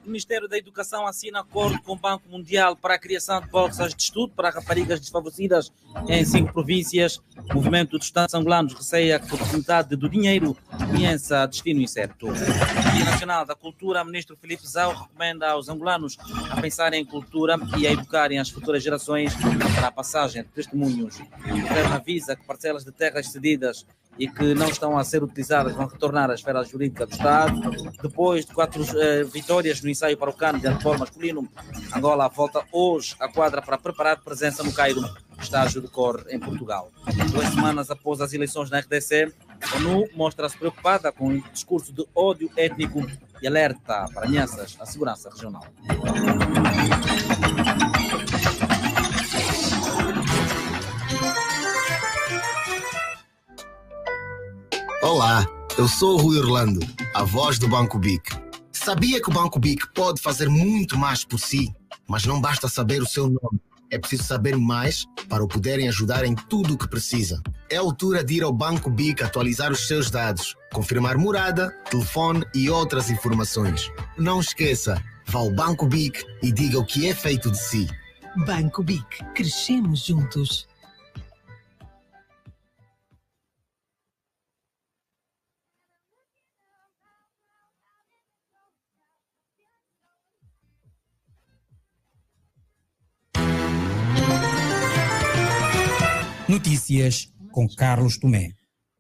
Ministério da Educação assina acordo com o Banco Mundial para a criação de bolsas de estudo para raparigas desfavorecidas em 5 províncias. O movimento dos estudantes angolanos receia que a oportunidade do dinheiro conheça destino incerto. No Dia Nacional da Cultura, o ministro Filipe Zau recomenda aos angolanos a pensarem em cultura e a educarem as futuras gerações para a passagem de testemunhos. O governo avisa que parcelas de terras cedidas e que não estão a ser utilizadas vão retornar à esfera jurídica do Estado. Depois de 4 vitórias no ensaio para o CAN de handball masculino, Angola volta hoje à quadra para preparar presença no Cairo, estágio decorre em Portugal. 2 semanas após as eleições na RDC, a ONU mostra-se preocupada com o discurso de ódio étnico e alerta para ameaças à segurança regional. Olá, eu sou o Rui Orlando, a voz do Banco BIC. Sabia que o Banco BIC pode fazer muito mais por si? Mas não basta saber o seu nome. É preciso saber mais para o poderem ajudar em tudo o que precisa. É a altura de ir ao Banco BIC atualizar os seus dados, confirmar morada, telefone e outras informações. Não esqueça, vá ao Banco BIC e diga o que é feito de si. Banco BIC. Crescemos juntos. Notícias com Carlos Tomé.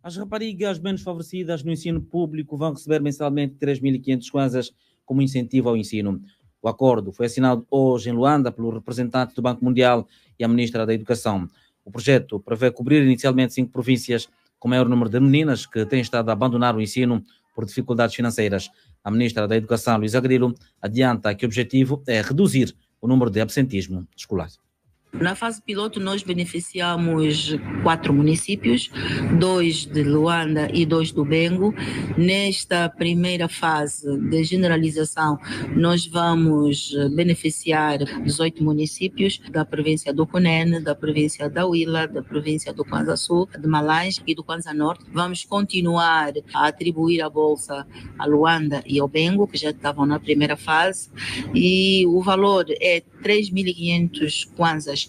As raparigas menos favorecidas no ensino público vão receber mensalmente 3.500 kwanzas como incentivo ao ensino. O acordo foi assinado hoje em Luanda pelo representante do Banco Mundial e a ministra da Educação. O projeto prevê cobrir inicialmente 5 províncias com maior número de meninas que têm estado a abandonar o ensino por dificuldades financeiras. A ministra da Educação, Luísa Grilo, adianta que o objetivo é reduzir o número de absentismo escolar. Na fase piloto, nós beneficiamos 4 municípios, 2 de Luanda e 2 do Bengo. Nesta primeira fase de generalização, nós vamos beneficiar 18 municípios da província do Cunene, da província da Huila, da província do Kwanza Sul, de Malanje e do Kwanza Norte. Vamos continuar a atribuir a bolsa a Luanda e ao Bengo, que já estavam na primeira fase, e o valor é 3.500 kwanzas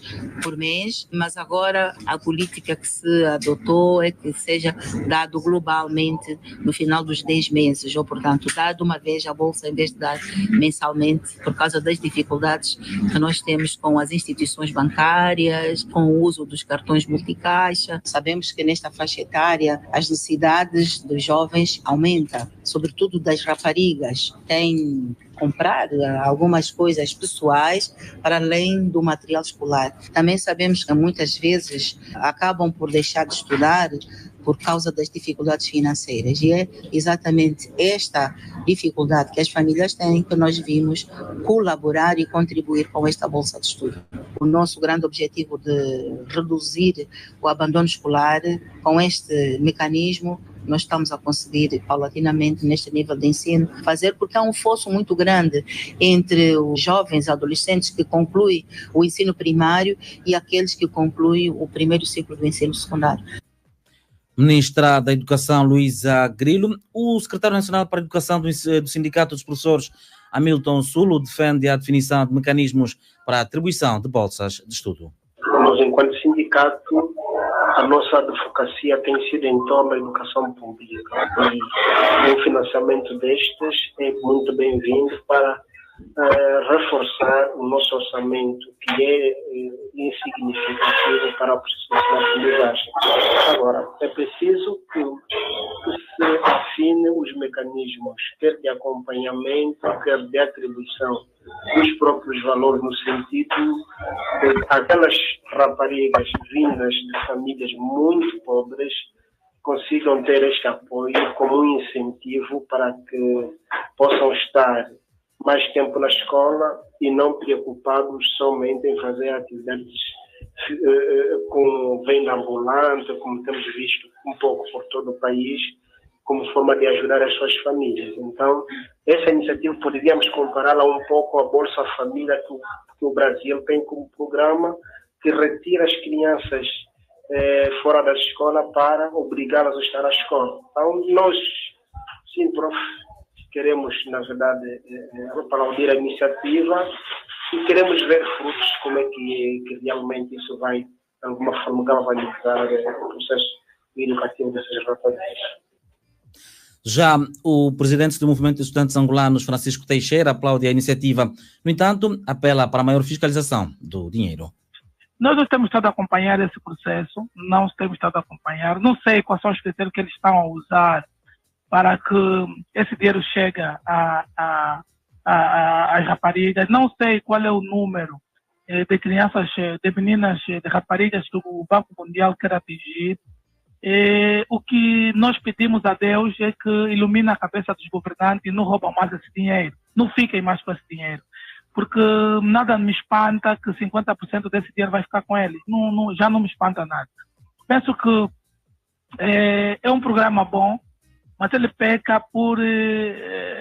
por mês, mas agora a política que se adotou é que seja dado globalmente no final dos 10 meses, ou portanto, dado uma vez a bolsa em vez de dar mensalmente, por causa das dificuldades que nós temos com as instituições bancárias, com o uso dos cartões multicaixa. Sabemos que nesta faixa etária as necessidades dos jovens aumentam, sobretudo das raparigas. Tem comprar algumas coisas pessoais para além do material escolar. Também sabemos que muitas vezes acabam por deixar de estudar por causa das dificuldades financeiras. E é exatamente esta dificuldade que as famílias têm que nós vimos colaborar e contribuir com esta bolsa de estudo. O nosso grande objetivo de reduzir o abandono escolar com este mecanismo nós estamos a conseguir paulatinamente neste nível de ensino fazer, porque há um fosso muito grande entre os jovens adolescentes que concluem o ensino primário e aqueles que concluem o primeiro ciclo do ensino secundário. Ministra da Educação, Luísa Grilo. O secretário nacional para a Educação do Sindicato dos Professores, Hamilton Sulo, defende a definição de mecanismos para a atribuição de bolsas de estudo. Nós, enquanto sindicato, a nossa advocacia tem sido em torno da educação pública e o financiamento destes é muito bem-vindo para reforçar o nosso orçamento, que é insignificativo para o processo de aprendizagem. Agora, é preciso que se afine os mecanismos, quer de acompanhamento, quer de atribuição dos próprios valores, no sentido de aquelas raparigas vindas de famílias muito pobres consigam ter este apoio como um incentivo para que possam estar mais tempo na escola e não preocupados somente em fazer atividades com venda ambulante, como temos visto um pouco por todo o país, como forma de ajudar as suas famílias. Então, essa iniciativa poderíamos compará-la um pouco à Bolsa Família que o Brasil tem como programa, que retira as crianças fora da escola para obrigá-las a estar à escola. Então, nós, sim, prof, queremos, na verdade, aplaudir a iniciativa e queremos ver frutos, como é que realmente isso vai, de alguma forma, galvanizar o processo educativo dessas rapazes. Já o presidente do Movimento de Estudantes Angolanos, Francisco Teixeira, aplaude a iniciativa. No entanto, apela para a maior fiscalização do dinheiro. Nós não temos estado a acompanhar esse processo, não temos estado a acompanhar. Não sei quais são os critérios que eles estão a usar para que esse dinheiro chegue às raparigas. Não sei qual é o número de crianças, de meninas, de raparigas que o Banco Mundial quer atingir. O que nós pedimos a Deus é que ilumine a cabeça dos governantes e não roubam mais esse dinheiro. Não fiquem mais com esse dinheiro. Porque nada me espanta que 50% desse dinheiro vai ficar com eles. Já não me espanta nada. Penso que é um programa bom, mas ele peca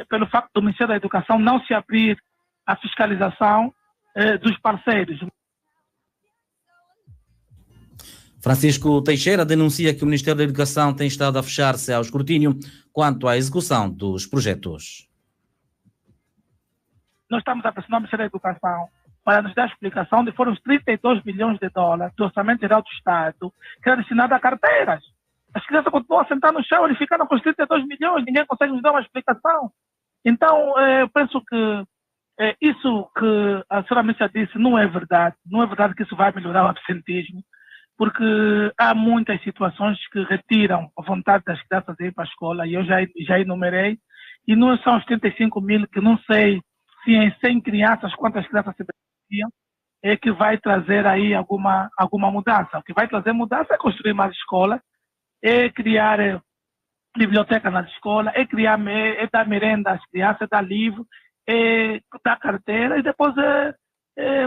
pelo facto do Ministério da Educação não se abrir à fiscalização dos parceiros. Francisco Teixeira denuncia que o Ministério da Educação tem estado a fechar-se ao escrutínio quanto à execução dos projetos. Nós estamos a pressionar o Ministério da Educação para nos dar a explicação de foram os 32 milhões de dólares do Orçamento Geral do Estado que era destinado a carteiras. As crianças continuam a sentar no chão e ficaram com os 32 milhões, ninguém consegue nos dar uma explicação. Então, eu penso que isso que a senhora ministra disse não é verdade. Não é verdade que isso vai melhorar o absentismo, porque há muitas situações que retiram a vontade das crianças de ir para a escola, e eu já enumerei, e não são os 35 mil, que não sei se em 100 crianças, quantas crianças se beneficiam, é que vai trazer aí alguma mudança. O que vai trazer mudança é construir mais escolas, é criar biblioteca nas escolas, é dar merenda às crianças, é dar livro, é dar carteira, e depois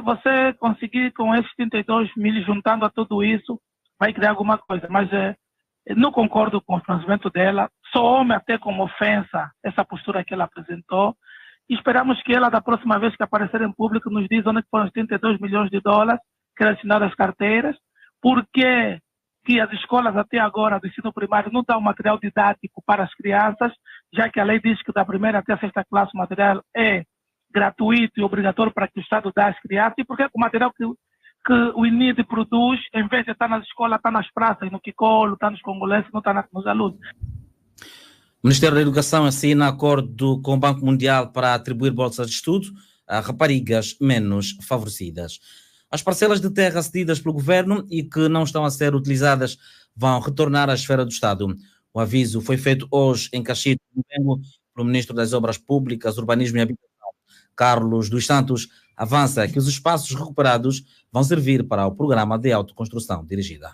você conseguir com esses 32 mil, juntando a tudo isso, vai criar alguma coisa. Mas não concordo com o pronunciamento dela, some até como ofensa essa postura que ela apresentou, e esperamos que ela, da próxima vez que aparecer em público, nos diz onde foram os 32 milhões de dólares que eram destinados às carteiras, porque que as escolas até agora do ensino primário não dão material didático para as crianças, já que a lei diz que da primeira até a sexta classe o material é gratuito e obrigatório para que o Estado dê às crianças, e porque o material que o INID produz, em vez de estar nas escolas, está nas praças, no Kikolo, está nos congolenses, não está nos alunos. O Ministério da Educação assina acordo com o Banco Mundial para atribuir bolsas de estudo a raparigas menos favorecidas. As parcelas de terra cedidas pelo governo e que não estão a ser utilizadas vão retornar à esfera do Estado. O aviso foi feito hoje em Caxias do Bengo pelo Ministro das Obras Públicas, Urbanismo e Habitação. Carlos dos Santos avança que os espaços recuperados vão servir para o programa de autoconstrução dirigida.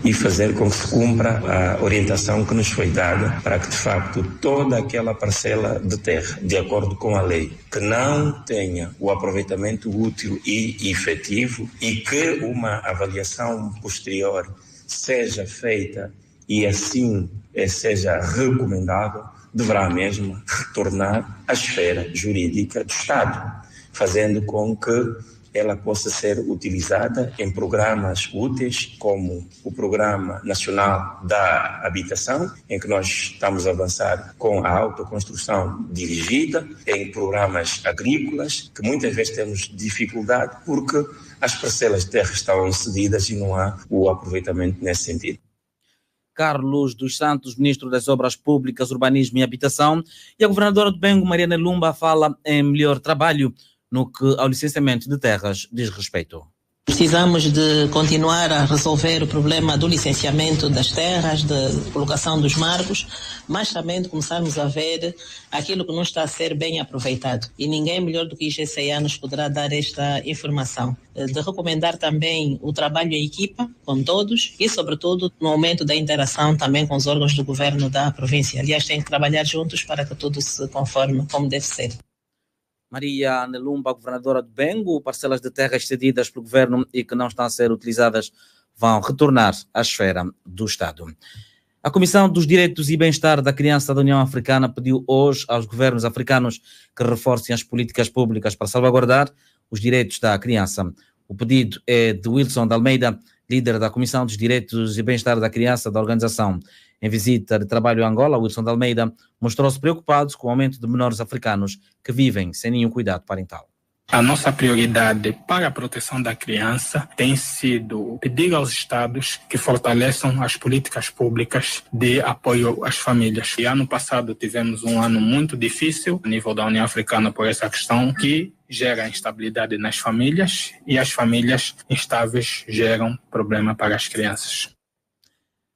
E fazer com que se cumpra a orientação que nos foi dada para que, de facto, toda aquela parcela de terra, de acordo com a lei, que não tenha o aproveitamento útil e efetivo e que uma avaliação posterior seja feita e assim seja recomendável, deverá mesmo retornar à esfera jurídica do Estado, fazendo com que ela possa ser utilizada em programas úteis, como o Programa Nacional da Habitação, em que nós estamos a avançar com a autoconstrução dirigida, em programas agrícolas, que muitas vezes temos dificuldade porque as parcelas de terra estão cedidas e não há o aproveitamento nesse sentido. Carlos dos Santos, Ministro das Obras Públicas, Urbanismo e Habitação, e a Governadora do Bengo, Mariana Lumba, fala em melhor trabalho no que ao licenciamento de terras diz respeito. Precisamos de continuar a resolver o problema do licenciamento das terras, de colocação dos marcos, mas também de começarmos a ver aquilo que não está a ser bem aproveitado. E ninguém melhor do que o IGCA nos poderá dar esta informação. De recomendar também o trabalho em equipa com todos e, sobretudo, no aumento da interação também com os órgãos do governo da província. Aliás, tem que trabalhar juntos para que tudo se conforme como deve ser. Maria Nelumba, governadora de Bengo, parcelas de terras cedidas pelo governo e que não estão a ser utilizadas vão retornar à esfera do Estado. A Comissão dos Direitos e Bem-Estar da Criança da União Africana pediu hoje aos governos africanos que reforcem as políticas públicas para salvaguardar os direitos da criança. O pedido é de Wilson de Almeida, líder da Comissão dos Direitos e Bem-Estar da Criança da organização. Em visita de trabalho a Angola, Wilson de Almeida mostrou-se preocupado com o aumento de menores africanos que vivem sem nenhum cuidado parental. A nossa prioridade para a proteção da criança tem sido pedir aos Estados que fortaleçam as políticas públicas de apoio às famílias. E ano passado tivemos um ano muito difícil a nível da União Africana por essa questão que gera instabilidade nas famílias e as famílias instáveis geram problema para as crianças.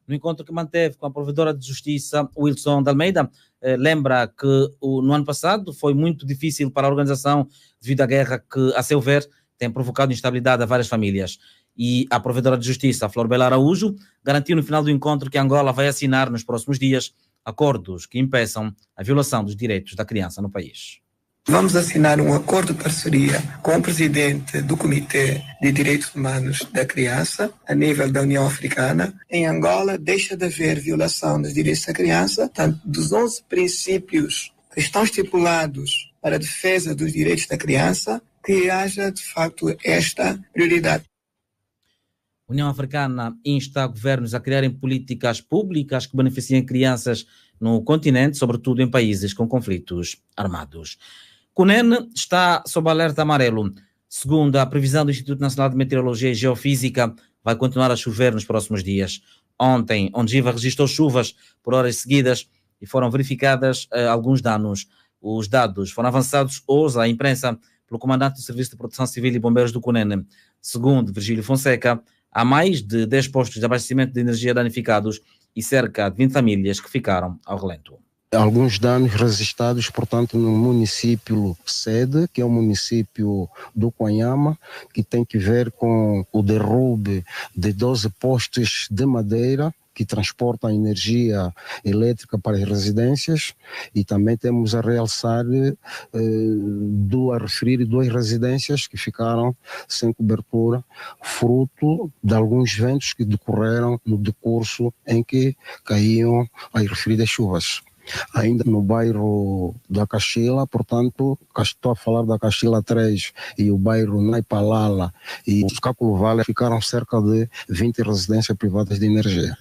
No encontro que manteve com a provedora de justiça, Wilson de Almeida, lembra que no ano passado foi muito difícil para a organização devido à guerra que, a seu ver, tem provocado instabilidade a várias famílias. E a provedora de justiça, Flor Bela Araújo, garantiu no final do encontro que Angola vai assinar nos próximos dias acordos que impeçam a violação dos direitos da criança no país. Vamos assinar um acordo de parceria com o presidente do Comitê de Direitos Humanos da Criança, a nível da União Africana. Em Angola, deixa de haver violação dos direitos da criança, tanto dos 11 princípios que estão estipulados para a defesa dos direitos da criança, que haja, de facto, esta prioridade. A União Africana insta governos a criarem políticas públicas que beneficiem crianças no continente, sobretudo em países com conflitos armados. Cunene está sob alerta amarelo. Segundo a previsão do Instituto Nacional de Meteorologia e Geofísica, vai continuar a chover nos próximos dias. Ontem, Ongiva registrou chuvas por horas seguidas e foram verificadas alguns danos. Os dados foram avançados hoje à imprensa pelo comandante do Serviço de Proteção Civil e Bombeiros do Cunene. Segundo Virgílio Fonseca, há mais de 10 postos de abastecimento de energia danificados e cerca de 20 famílias que ficaram ao relento. Alguns danos registrados, portanto, no município sede, que é o município do Quanhama, que tem que ver com o derrube de 12 postes de madeira que transportam energia elétrica para as residências, e também temos a realçar referir duas residências que ficaram sem cobertura, fruto de alguns ventos que decorreram no decurso em que caíam as referidas chuvas. Ainda no bairro da Caxila, portanto, estou a falar da Caxila 3 e o bairro Naipalala e os Cáculo Vale, ficaram cerca de 20 residências privadas de energia.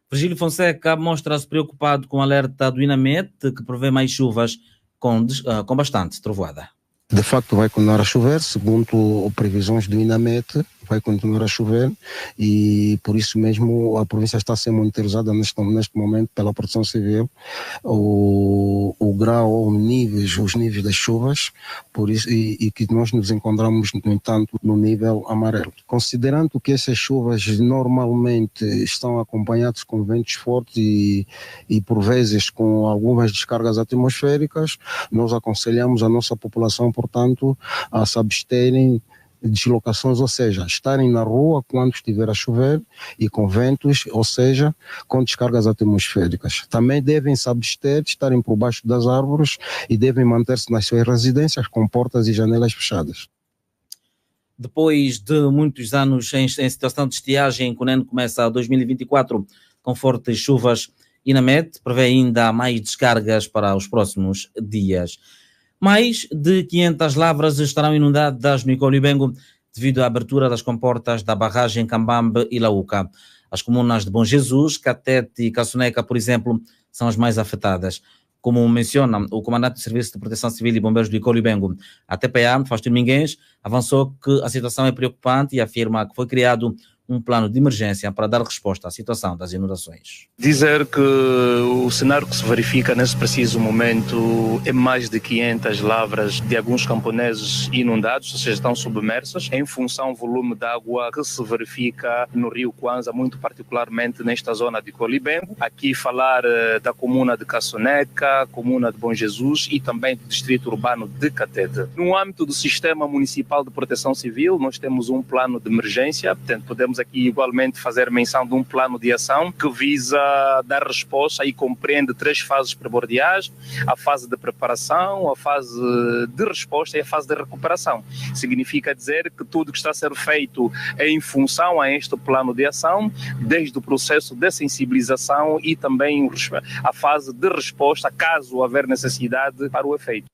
Virgílio Fonseca mostra-se preocupado com o alerta do INAMET, que prevê mais chuvas com bastante trovoada. De facto, vai continuar a chover, segundo previsões do INAMET, vai continuar a chover, e por isso mesmo a província está a ser monitorizada neste momento pela Proteção Civil, o grau, os níveis das chuvas, por isso, e que nós nos encontramos, no entanto, no nível amarelo. Considerando que essas chuvas normalmente estão acompanhadas com ventos fortes e por vezes com algumas descargas atmosféricas, nós aconselhamos a nossa população, portanto, a se absterem deslocações, ou seja, estarem na rua quando estiver a chover e com ventos, ou seja, com descargas atmosféricas. Também devem se abster de estarem por baixo das árvores e devem manter-se nas suas residências com portas e janelas fechadas. Depois de muitos anos em situação de estiagem, Cunene começa 2024 com fortes chuvas. INAMET prevê ainda mais descargas para os próximos dias. Mais de 500 lavras estarão inundadas no Icolo Bengo devido à abertura das comportas da barragem Cambambe e Lauca. As comunas de Bom Jesus, Catete e Caçuneca, por exemplo, são as mais afetadas. Como menciona o comandante do Serviço de Proteção Civil e Bombeiros do Icolo Bengo, a TPA, Faustino Mingues, avançou que a situação é preocupante e afirma que foi criado um plano de emergência para dar resposta à situação das inundações. Dizer que o cenário que se verifica nesse preciso momento é mais de 500 lavras de alguns camponeses inundados, ou seja, estão submersos, em função do volume de água que se verifica no rio Kwanza, muito particularmente nesta zona de Colibengo. Aqui falar da comuna de Caçuneca, comuna de Bom Jesus e também do distrito urbano de Catete. No âmbito do Sistema Municipal de Proteção Civil, nós temos um plano de emergência, portanto, podemos aqui igualmente fazer menção de um plano de ação que visa dar resposta e compreende 3 fases primordiais: a fase de preparação, a fase de resposta e a fase de recuperação. Significa dizer que tudo que está a ser feito é em função a este plano de ação, desde o processo de sensibilização e também a fase de resposta, caso haver necessidade para o efeito.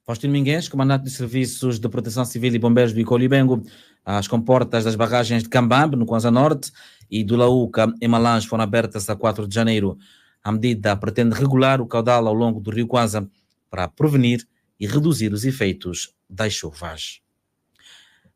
Faustino Mingues, comandante de Serviços de Proteção Civil e Bombeiros do Icolibengo, as comportas das barragens de Cambambe, no Kwanza Norte, e do Lauca, em Malange, foram abertas a 4 de janeiro. A medida pretende regular o caudal ao longo do rio Kwanza para prevenir e reduzir os efeitos das chuvas.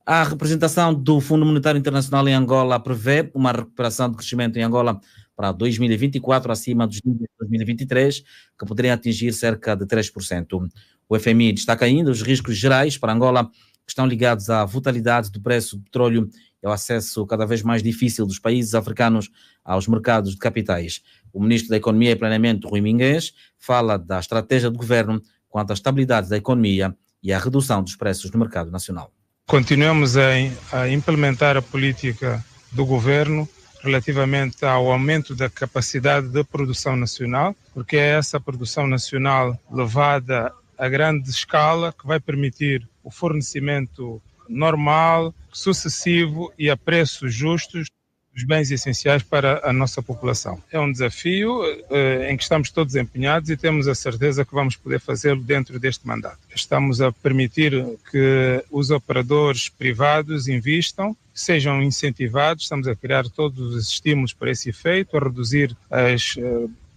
A representação do Fundo Monetário Internacional em Angola prevê uma recuperação de crescimento em Angola para 2024 acima dos níveis de 2023, que poderiam atingir cerca de 3%. O FMI destaca ainda os riscos gerais para Angola, que estão ligados à volatilidade do preço do petróleo e ao acesso cada vez mais difícil dos países africanos aos mercados de capitais. O ministro da Economia e Planeamento, Rui Mingues, fala da estratégia do governo quanto à estabilidade da economia e à redução dos preços no mercado nacional. Continuamos a implementar a política do governo relativamente ao aumento da capacidade de produção nacional, porque é essa produção nacional levada a grande escala que vai permitir o fornecimento normal, sucessivo e a preços justos dos bens essenciais para a nossa população. É um desafio em que estamos todos empenhados e temos a certeza que vamos poder fazê-lo dentro deste mandato. Estamos a permitir que os operadores privados invistam, sejam incentivados, estamos a criar todos os estímulos para esse efeito, a reduzir as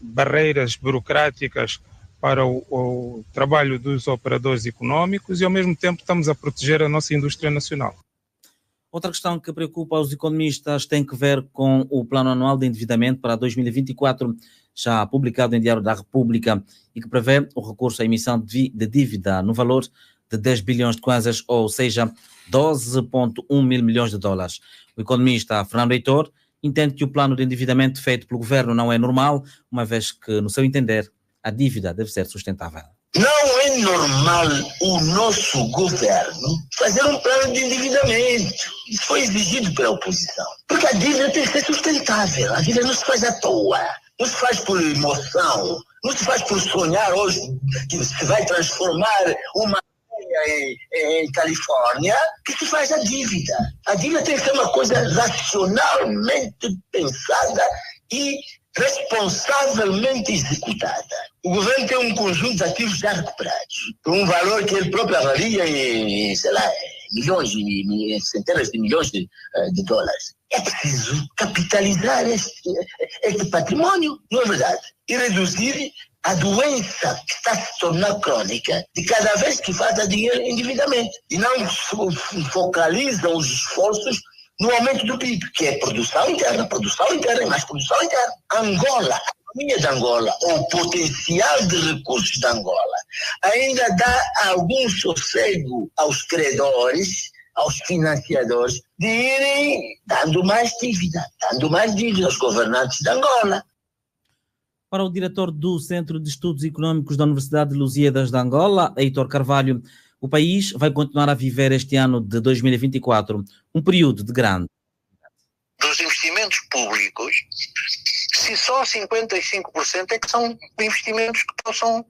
barreiras burocráticas para o trabalho dos operadores económicos e, ao mesmo tempo, estamos a proteger a nossa indústria nacional. Outra questão que preocupa os economistas tem que ver com o Plano Anual de Endividamento para 2024, já publicado em Diário da República, e que prevê o recurso à emissão de dívida no valor de 10 bilhões de kwanzas, ou seja, 12,1 mil milhões de dólares. O economista Fernando Heitor entende que o plano de endividamento feito pelo governo não é normal, uma vez que, no seu entender, a dívida deve ser sustentável. Não é normal o nosso governo fazer um plano de endividamento. Isso foi exigido pela oposição. Porque a dívida tem que ser sustentável. A dívida não se faz à toa. Não se faz por emoção. Não se faz por sonhar hoje que se vai transformar uma em Califórnia, que se faz a dívida. A dívida tem que ser uma coisa racionalmente pensada e responsavelmente executada. O governo tem um conjunto de ativos já recuperados, por um valor que ele próprio avalia em, sei lá, milhões, centenas de milhões de dólares. É preciso capitalizar este patrimônio, não é verdade? E reduzir a doença que está a se tornar crônica de cada vez que falta dinheiro em endividamento. E não focalizam os esforços no aumento do PIB, que é produção interna e mais produção interna. Angola, a economia de Angola, o potencial de recursos de Angola, ainda dá algum sossego aos credores, aos financiadores, de irem dando mais dívida aos governantes de Angola. Para o diretor do Centro de Estudos Econômicos da Universidade de Lusíadas de Angola, Heitor Carvalho, o país vai continuar a viver este ano de 2024 um período de grande. Dos investimentos públicos, se só 55% é que são investimentos que possam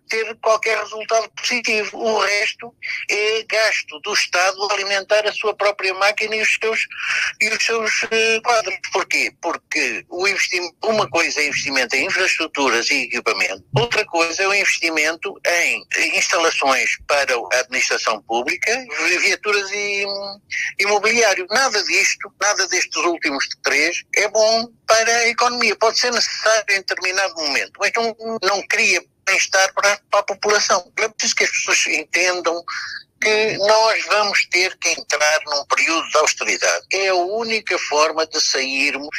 ter qualquer resultado positivo. O resto é gasto do Estado a alimentar a sua própria máquina e os seus quadros. Porquê? Porque uma coisa é investimento em infraestruturas e equipamento, outra coisa é o investimento em instalações para a administração pública, viaturas e imobiliário. Nada destes últimos três é bom para a economia. Pode ser necessário em determinado momento, mas não cria bem-estar para a população. É preciso que as pessoas entendam que nós vamos ter que entrar num período de austeridade. É a única forma de sairmos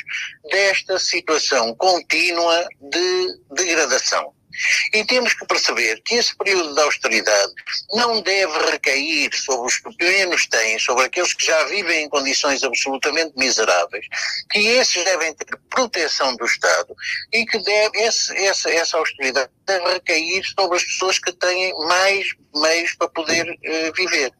desta situação contínua de degradação. E temos que perceber que esse período de austeridade não deve recair sobre os que menos têm, sobre aqueles que já vivem em condições absolutamente miseráveis, que esses devem ter proteção do Estado e que essa austeridade deve recair sobre as pessoas que têm mais meios para poder viver.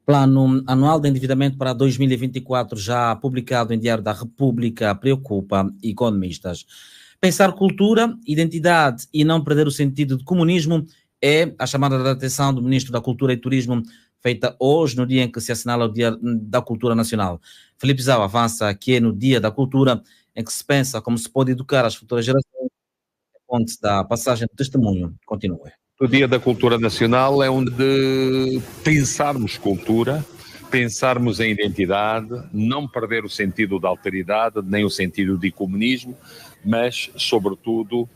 Plano Anual de Endividamento para 2024, já publicado em Diário da República, preocupa economistas. Pensar cultura, identidade e não perder o sentido de comunismo é a chamada de atenção do Ministro da Cultura e Turismo, feita hoje, no dia em que se assinala o Dia da Cultura Nacional. Filipe Zau avança que é no Dia da Cultura em que se pensa como se pode educar as futuras gerações, a ponte da passagem de testemunho continua. O Dia da Cultura Nacional é onde pensarmos cultura, pensarmos em identidade, não perder o sentido da alteridade, nem o sentido de comunismo, mas, sobretudo,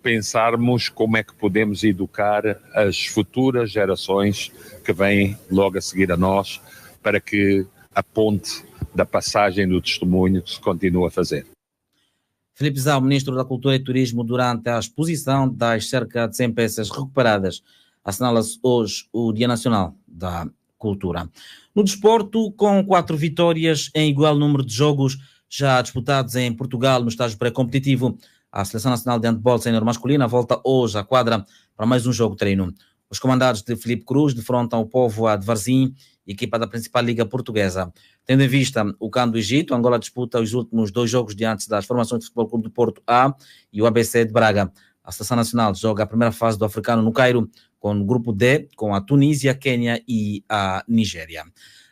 pensarmos como é que podemos educar as futuras gerações que vêm logo a seguir a nós, para que a ponte da passagem do testemunho se continue a fazer. Filipe Zau, Ministro da Cultura e Turismo, durante a exposição das cerca de 100 peças recuperadas, assinala-se hoje o Dia Nacional da Cultura. No desporto, com 4 vitórias em igual número de jogos já disputados em Portugal no estágio pré-competitivo, a Seleção Nacional de Handball Sénior Masculina volta hoje à quadra para mais um jogo treino. Os comandados de Filipe Cruz defrontam o Póvoa de Varzim, equipa da principal liga portuguesa. Tendo em vista o CAN do Egito, Angola disputa os últimos 2 jogos diante das formações de Futebol Clube do Porto A e o ABC de Braga. A Seleção Nacional joga a primeira fase do Africano no Cairo, com o grupo D, com a Tunísia, a Quênia e a Nigéria.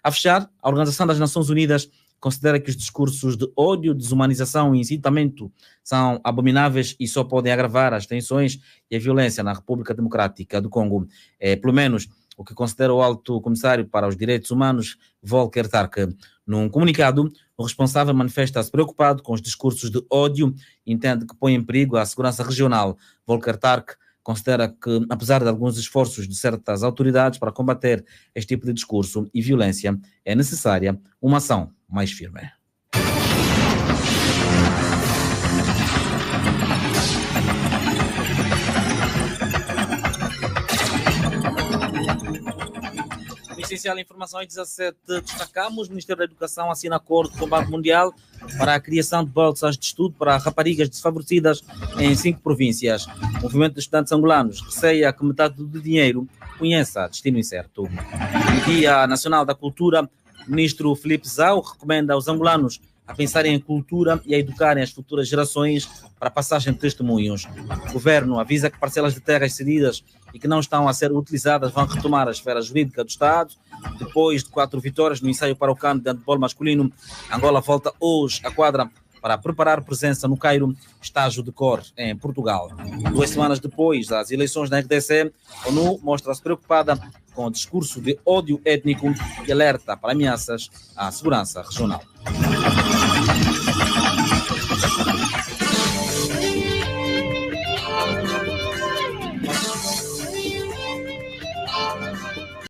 A fechar, a Organização das Nações Unidas considera que os discursos de ódio, desumanização e incitamento são abomináveis e só podem agravar as tensões e a violência na República Democrática do Congo. É, pelo menos, o que considera o Alto Comissário para os Direitos Humanos, Volker Turk. Num comunicado, o responsável manifesta-se preocupado com os discursos de ódio e entende que põe em perigo a segurança regional. Volker Turk considera que, apesar de alguns esforços de certas autoridades para combater este tipo de discurso e violência, é necessária uma ação mais firme. Essencial informação em 17 destacamos: o Ministério da Educação assina acordo com o Banco Mundial para a criação de bolsas de estudo para raparigas desfavorecidas em 5 províncias. O movimento de estudantes angolanos receia que metade do dinheiro conheça destino incerto. No Dia Nacional da Cultura, o ministro Filipe Zau recomenda aos angolanos a pensarem em cultura e a educarem as futuras gerações para a passagem de testemunhos. O governo avisa que parcelas de terras cedidas e que não estão a ser utilizadas vão retomar a esfera jurídica do Estado. Depois de 4 vitórias no ensaio para o CAN de handball masculino, Angola volta hoje à quadra para preparar presença no Cairo, estágio de cor em Portugal. 2 semanas depois das eleições na RDC, a ONU mostra-se preocupada com o discurso de ódio étnico e alerta para ameaças à segurança regional.